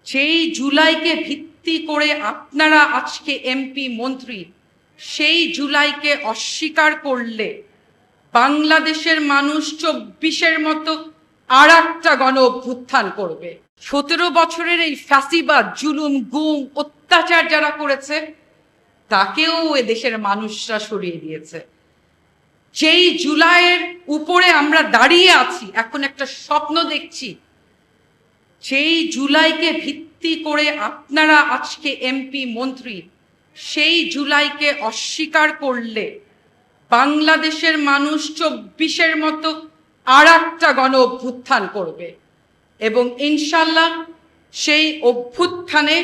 যেই জুলাইকে ভিত্তি করে আপনারা আজকে এমপি মন্ত্রী, সেই জুলাইকে অস্বীকার করলে বাংলাদেশের মানুষ 24-এর মতো আর একটা গণ অভ্যুত্থান করবে। 17 বছরের এই ফ্যাসিবাদ, জুলুম, গুম, অত্যাচার যারা করেছে তাকেও এ দেশের মানুষরা সরিয়ে দিয়েছে। যেই জুলাইয়ের উপরে আমরা দাঁড়িয়ে আছি, এখন একটা স্বপ্ন দেখছি। যেই জুলাইকে ভিত্তি করে আপনারা আজকে এমপি মন্ত্রী, সেই জুলাইকে অস্বীকার করলে বাংলাদেশের মানুষ 24-এর মতো আর একটা গণ অভ্যুত্থান করবে এবং ইনশাল্লাহ সেই অভ্যুত্থানে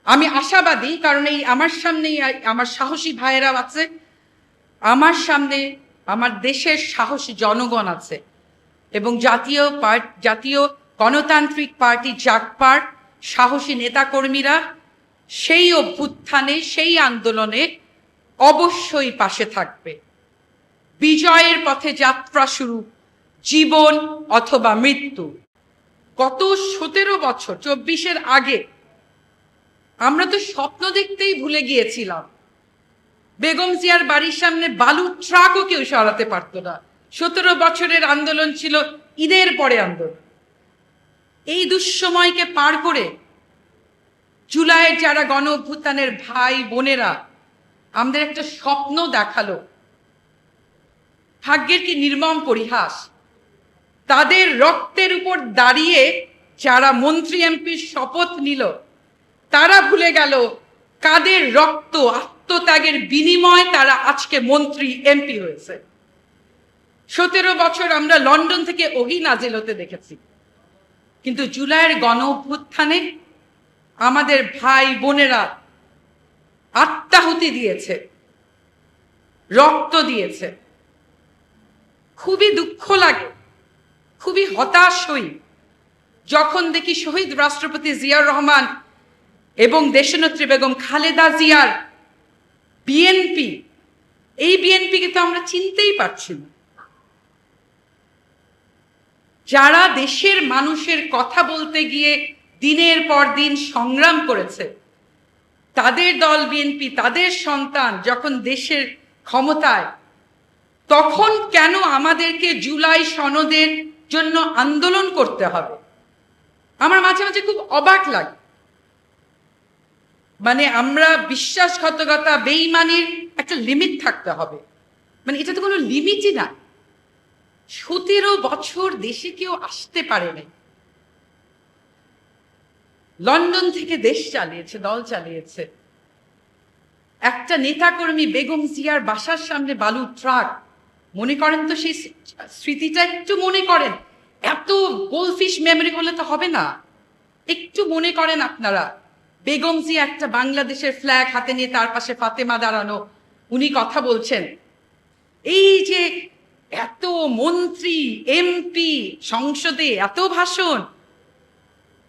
আমি আশাবাদী। কারণ এই আমার সামনেই আমার সাহসী ভাইয়েরা আছে, আমার সামনে আমার দেশের সাহসী জনগণ আছে এবং জাতীয় গণতান্ত্রিক পার্টি জাগপার সাহসী নেতাকর্মীরা সেই অভ্যুত্থানে, সেই আন্দোলনে অবশ্যই পাশে থাকবে। বিজয়ের পথে যাত্রা শুরু, জীবন অথবা মৃত্যু। গত 17 বছর, 24-এর আগে আমরা তো স্বপ্ন দেখতেই ভুলে গিয়েছিলাম। বেগম জিয়ার বাড়ির সামনে বালুর ট্রাকও কেউ সরাতে পারত না। 17 বছরের আন্দোলন ছিল ঈদের পরে আন্দোলন। এই দুঃসময়কে পার করে জুলাইয়ের যারা গণ অভ্যুত্থানের ভাই বোনেরা আমাদের একটা স্বপ্ন দেখালো। ভাগ্যের কি নির্মম পরিহাস, তাদের রক্তের উপর দাঁড়িয়ে যারা মন্ত্রী এমপির শপথ নিল তারা ভুলে গেল কাদের রক্ত আত্মত্যাগের বিনিময়ে তারা আজকে মন্ত্রী এমপি হয়েছে। 17 বছর আমরা লন্ডন থেকে ওহি নাজিল হতে দেখেছি, কিন্তু জুলাইয়ের গণ অভ্যুত্থানে আমাদের ভাই বোনেরা আত্মাহুতি দিয়েছে, রক্ত দিয়েছে। খুবই দুঃখ লাগে, খুবই হতাশ হই যখন দেখি শহীদ রাষ্ট্রপতি জিয়াউর রহমান এবং দেশনেত্রী বেগম খালেদা জিয়ার বিএনপি, এই বিএনপিকে তো আমরা চিনতেই পারছি না। যারা দেশের মানুষের কথা বলতে গিয়ে দিনের পর দিন সংগ্রাম করেছে, তাদের দল বিএনপি, তাদের সন্তান যখন দেশের ক্ষমতায়, তখন কেন আমাদেরকে জুলাই সনদের জন্য আন্দোলন করতে হবে? আমার মাঝে মাঝে খুব অবাক লাগে। মানে আমরা বিশ্বাসঘাতকতা, বেঈমানির একটা লিমিট থাকতে হবে, মানে এটা তো কোনো লিমিটই না। 17 বছর দেশে কেউ আসতে পারে নাই, লন্ডন থেকে দেশ চালিয়েছে, দল চালিয়েছে। একটা নেতাকর্মী বেগম জিয়ার বাসার সামনে বালুর ট্রাক, মনে করেন তো সেই স্মৃতিটা, একটু মনে করেন। এত গোলফিশ মেমরি করলে তো হবে না, একটু মনে করেন আপনারা। বেগম জিয়া একটা বাংলাদেশের ফ্ল্যাগ হাতে নিয়ে, তার পাশে ফাতেমা দাঁড়ানো, উনি কথা বলছেন। এই যে এত মন্ত্রী এমপি, সংসদে এত ভাষণ,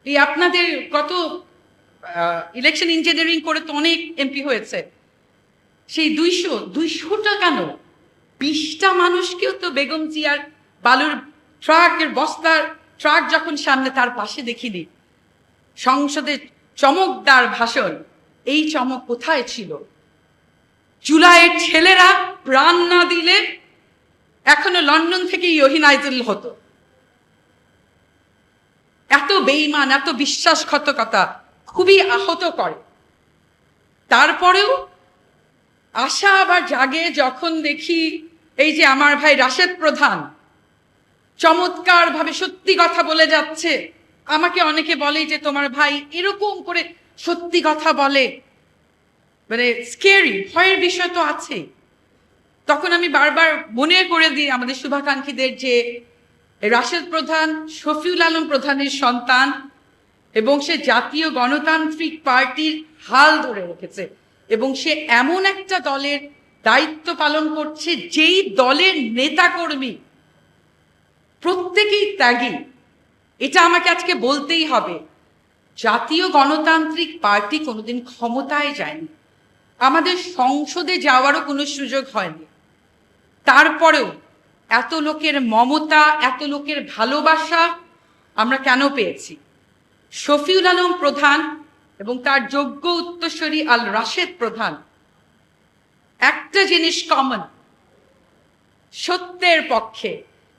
এই আপনাদের কত ইলেকশন ইঞ্জিনিয়ারিং করে তো অনেক এমপি হয়েছে, সেই 200টা কেন 20টা মানুষকেও তো বেগম জিয়ার বালুর ট্রাকের বস্তার ট্রাক যখন সামনে, তার পাশে দেখিনি। সংসদে চমকদার ভাষণ, এই চমক কোথায় ছিল? জুলাইয়ের ছেলেরা প্রাণ না দিলে এখনো লন্ডন থেকে ইহিনাইজুল হতো। এত বেঈমান, এত বিশ্বাসঘাতকতা খুবই আহত করে। তারপরেও আশা আবার জাগে যখন দেখি এই যে আমার ভাই রাশেদ প্রধান চমৎকার ভাবে সত্যি কথা বলে যাচ্ছে। আমাকে অনেকে বলে যে তোমার ভাই এরকম করে সত্যি কথা বলে, মানে স্কেরি, ভয়ের বিষয় তো আছে। তখন আমি বারবার মনে করে দিই আমাদের শুভাকাঙ্ক্ষীদের যে রাশেদ প্রধান শফিউল আলম প্রধানের সন্তান এবং সে জাতীয় গণতান্ত্রিক পার্টির হাল ধরে রেখেছে এবং সে এমন একটা দলের দায়িত্ব পালন করছে যেই দলের নেতাকর্মী প্রত্যেকেই ত্যাগী। এটা আমাকে আজকে বলতেই হবে। জাতীয় গণতান্ত্রিক পার্টি কোনোদিন ক্ষমতায় যায়নি, আমাদের সংসদে যাওয়ারও কোনো সুযোগ হয়নি। তারপরেও এত লোকের মমতা, এত লোকের ভালোবাসা আমরা কেন পেয়েছি? শফিউল আলম প্রধান এবং তার যোগ্য উত্তরসূরি আল রাশেদ প্রধান একটা জিনিস কমন, সত্যের পক্ষে।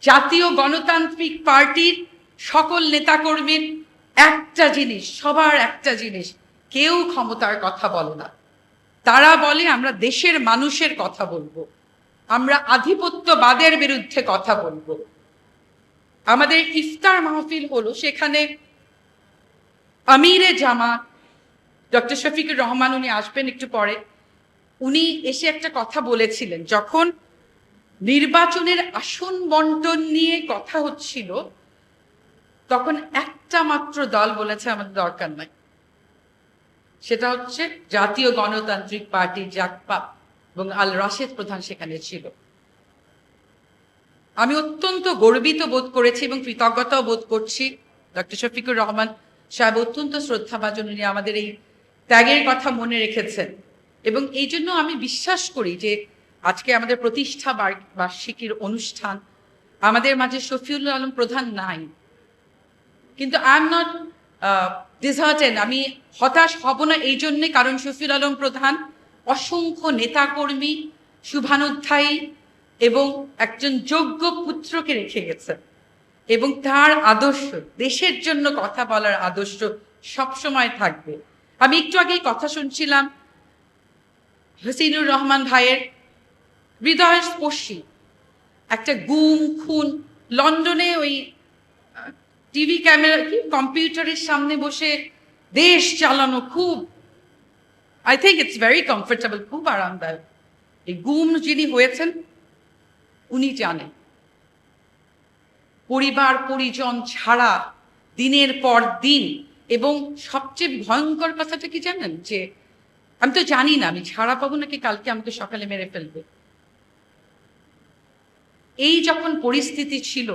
জাতীয় গণতান্ত্রিক পার্টির সকল নেতাকর্মীর একটা জিনিস, সবার একটা জিনিস, কেউ ক্ষমতার কথা বলে না। তারা বলে আমরা দেশের মানুষের কথা বলবো, আমরা আধিপত্যবাদের বিরুদ্ধে কথা বলবো। আমাদের ইফতার মাহফিল হলো, সেখানে আমিরে জামাত ডক্টর শফিকুর রহমান, উনি আসবেন একটু পরে, উনি এসে একটা কথা বলেছিলেন যখন নির্বাচনের আসন বন্টন নিয়ে কথা হচ্ছিল, তখন একটা মাত্র দল বলেছে আমাদের দরকার নাই, সেটা হচ্ছে জাতীয় গণতান্ত্রিক পার্টি জাকপা, এবং আল রাশেদ প্রধান সেখানে ছিল। আমি অত্যন্ত গর্বিত বোধ করেছি এবং কৃতজ্ঞতাও বোধ করছি। ডক্টর শফিকুর রহমান সাহেব অত্যন্ত শ্রদ্ধাভাজন, উনি আমাদের এই ত্যাগের কথা মনে রেখেছেন, এবং এই জন্য আমি বিশ্বাস করি যে আজকে আমাদের প্রতিষ্ঠা বার্ষিকীর অনুষ্ঠান, আমাদের মাঝে শফিউল আলম প্রধান নাই, কিন্তু আই এম নট ডিসহার্টেন, আমি হতাশ হব না এই জন্যে, কারণ শফিউল আলম প্রধান অসংখ্য নেতাকর্মী, শুভানুধ্যায়ী এবং একজন যোগ্য পুত্রকে রেখে গেছেন, এবং তার আদর্শ, দেশের জন্য কথা বলার আদর্শ সবসময় থাকবে। আমি একটু আগেই কথা শুনছিলাম হসিনুর রহমান ভাইয়ের, হৃদয়স্পর্শী একটা গুম খুন, লন্ডনে ওই টিভি ক্যামেরা কি কম্পিউটারের সামনে বসে দেশ চালানো, খুব I think it's very comfortable, খুব আরামদায়ক। এই গুম যিনি হয়েছেন উনি জানেন পরিবার পরিজন ছাড়া দিনের পর দিন, এবং সবচেয়ে ভয়ঙ্কর কথাটা কি জানেন, যে আমি তো জানি না আমি ছাড়া পাবো নাকি কালকে আমাকে সকালে মেরে ফেলবে। এই যখন পরিস্থিতি ছিল,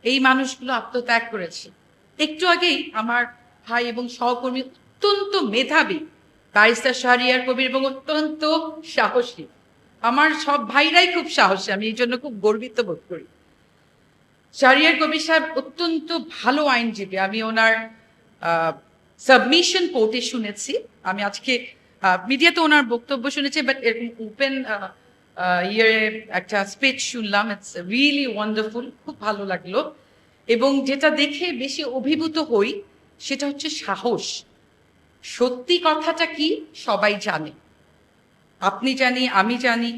এই মানুষগুলো আত্মত্যাগ করেছে। একটু আগেই আমার ভাই এবং সহকর্মী, অত্যন্ত মেধাবী ব্যারিস্টার শাহরিয়ার কবির, এবং অত্যন্ত সাহসী, আমার সব ভাইরাই খুব সাহসী, আমি এই জন্য খুব গর্বিত বোধ করি। শাহরিয়ার কবির সাহেব অত্যন্ত ভালো আইনজীবী, আমি ওনার সাবমিশন কোর্টে শুনেছি, আমি আজকে মিডিয়াতে ওনার বক্তব্য শুনেছি, বাট এরকম ওপেন একটা স্পিচ শুনলাম, ইটস রিয়েলি ওয়ান্ডারফুল, খুব ভালো লাগলো। এবং যেটা দেখে বেশি অভিভূত হই সেটা হচ্ছে সাহস। সত্যি কথাটা কি সবাই জানে, আপনি জানি, আমি জানি,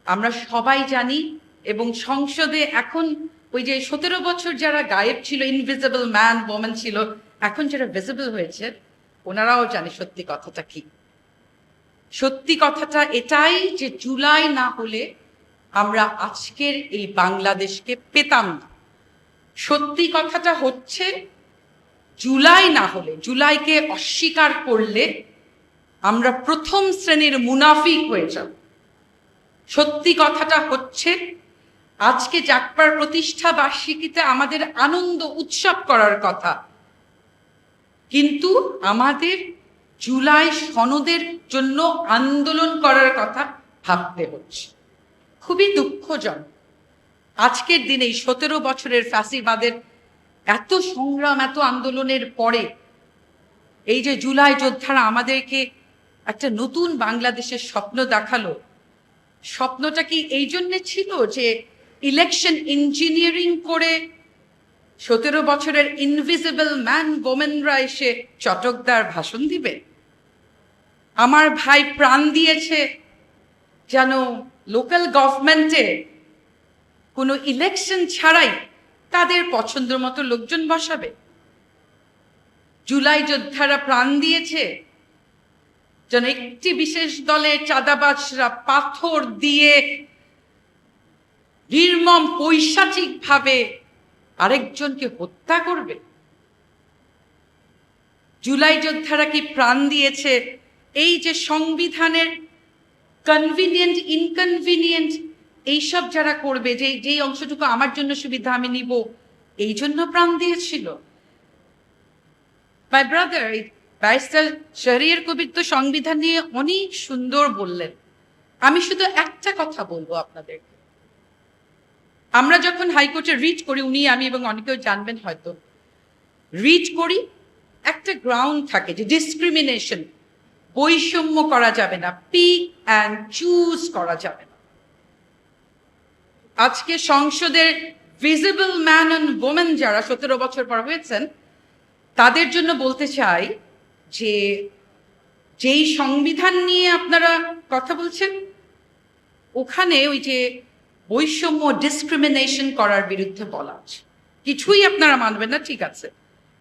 আমরা সবাই জানি, এবং সংসদে এখন ওই যে 17 বছর যারা গায়েব ছিল, ইনভিজিবল ম্যান ওম্যান ছিল, এখন যারা ভিজিবল হয়েছে ওনারাও জানে সত্যি কথাটা কি। সত্যি কথাটা এটাই যে জুলাই না হলে আমরা আজকের এই বাংলাদেশকে পেতাম না। সত্যি কথাটা হচ্ছে জুলাই না হলে, জুলাইকে অস্বীকার করলে আমরা প্রথম শ্রেণীর মুনাফিক হয়ে যাব। সত্যি কথাটা হচ্ছে আজকে জাকপার প্রতিষ্ঠা বার্ষিকীতে আমাদের আনন্দ উৎসব করার কথা, কিন্তু আমাদের জুলাই সনদের জন্য আন্দোলন করার কথা ভাবতে হচ্ছে। খুবই দুঃখজনক আজকের দিনে 17 বছরের ফ্যাসিবাদের এত সংগ্রাম, এত আন্দোলনের পরে এই যে জুলাই যোদ্ধারা আমাদেরকে একটা নতুন বাংলাদেশের স্বপ্ন দেখালো, স্বপ্নটা কি এই জন্যে ছিল যে ইলেকশন ইঞ্জিনিয়ারিং করে 17 বছরের ইনভিজিবল ম্যান ওমেনরা এসে চটকদার ভাষণ দিবে? আমার ভাই প্রাণ দিয়েছে যেন লোকাল গভর্নমেন্টে কোনো ইলেকশন ছাড়াই তাদের পছন্দ মতো লোকজন বসাবে। জুলাই যোদ্ধারা প্রাণ দিয়েছে যেন একটি বিশেষ দলের চাঁদাবাজরা পাথর দিয়ে নির্মম পৈশাচিকভাবে আরেকজনকে হত্যা করবে। জুলাই যোদ্ধারা কি প্রাণ দিয়েছে এই যে সংবিধানের কনভিনিয়েন্ট ইনকনভিনিয়েন্ট এইসব যারা করবে, যেই অংশটুকু আমার জন্য সুবিধা আমি নিব, এই জন্য প্রাণ দিয়েছিল? My brother, barrister Shahriar Kabir তো সংবিধান নিয়ে অনেক সুন্দর বললেন। আমি শুধু একটা কথা বলবো আপনাদেরকে, আমরা যখন হাইকোর্টে রিট করি, উনি, আমি এবং অনেকেও জানবেন হয়তো, রিড করি, একটা গ্রাউন্ড থাকে যে ডিসক্রিমিনেশন, বৈষম্য করা যাবে না, পিক অ্যান্ড চুজ করা যাবে না। আজকে সংসদের ভিজিবল ম্যান অ্যান্ড ওমেন যারা 17 বছর পর হয়েছেন, তাদের জন্য বলতে চাই যে যেই সংবিধান নিয়ে আপনারা কথা বলছেন, ওখানে ওই যে বৈষম্য ডিসক্রিমিনেশন করার বিরুদ্ধে বলা আছে। কিছুই আপনারা মানবেন না, ঠিক আছে,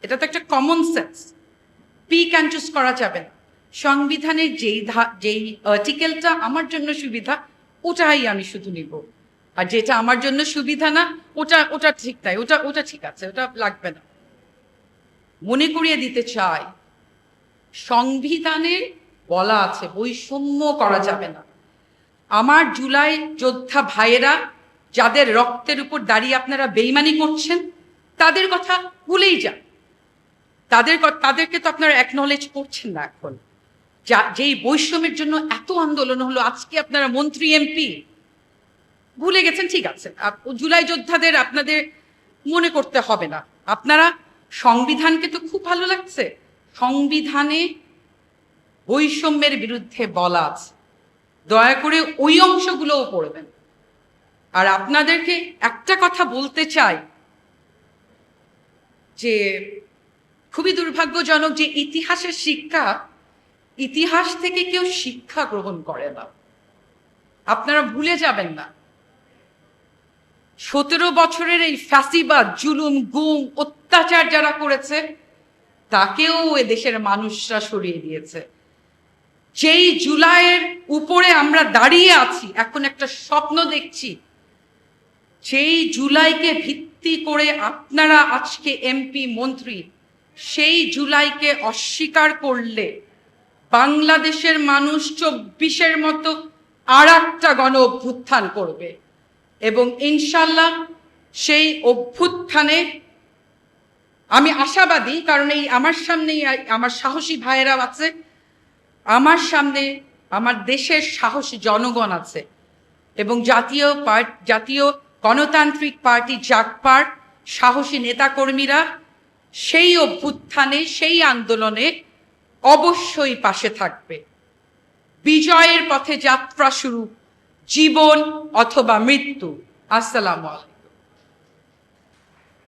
এটা তো একটা common sense. Pick and choose করা যাবে না। সংবিধানের যেই আর্টিকেলটা আমার জন্য সুবিধা, ওটাই আমি শুধু নিব, আর যেটা আমার জন্য সুবিধা না, ওটা ঠিক নাই, ওটা ঠিক আছে, ওটা লাগবে না। মনে করিয়ে দিতে চাই, সংবিধানে বলা আছে বৈষম্য করা যাবে না। আমার জুলাই যোদ্ধা ভাইয়েরা যাদের রক্তের উপর দাঁড়িয়ে আপনারা বেইমানি করছেন, তাদের কথা ভুলেই যান। তাদেরকে তো আপনারা অ্যাকনলেজ করছেন না এখন। যেই বৈষম্যের জন্য এত আন্দোলন হলো, আজকে আপনারা মন্ত্রী এমপি ভুলে গেছেন, ঠিক আছে। জুলাই যোদ্ধাদের আপনাদের মনে করতে হবে না। আপনারা সংবিধানকে তো খুব ভালো লাগছে, সংবিধানে বৈষম্যের বিরুদ্ধে বলা আছে, দয়া করে ওই অংশগুলোও পড়বেন। আর আপনাদেরকে একটা কথা বলতে চাই যে খুবই দুর্ভাগ্যজনক যে ইতিহাসের শিক্ষা, ইতিহাস থেকে কেউ শিক্ষা গ্রহণ করে না। আপনারা ভুলে যাবেন না, 17 বছরের এই ফ্যাসিবাদ, জুলুম, গুম, অত্যাচার যারা করেছে, তাকেও এ দেশের মানুষরা সরিয়ে দিয়েছে। যেই জুলাইয়ের উপরে আমরা দাঁড়িয়ে আছি, এখন একটা স্বপ্ন দেখছি, যেই জুলাইকে ভিত্তি করে আপনারা আজকে এমপি মন্ত্রী, সেই জুলাইকে অস্বীকার করলে বাংলাদেশের মানুষ 24-এর মতো আর একটা গণ অভ্যুত্থান করবে, এবং ইনশাল্লাহ সেই অভ্যুত্থানে আমি আশাবাদী। কারণ এই আমার সামনেই আমার সাহসী ভাইয়েরা আছে, আমার সামনে আমার দেশের সাহসী জনগণ আছে, এবং জাতীয় গণতান্ত্রিক পার্টি জাগপার সাহসী নেতাকর্মীরা সেই অভ্যুত্থানে, সেই আন্দোলনে অবশ্যই পাশে থাকবে। বিজয়ের পথে যাত্রা শুরু, জীবন অথবা মৃত্যু। আসসালামু আলাইকুম।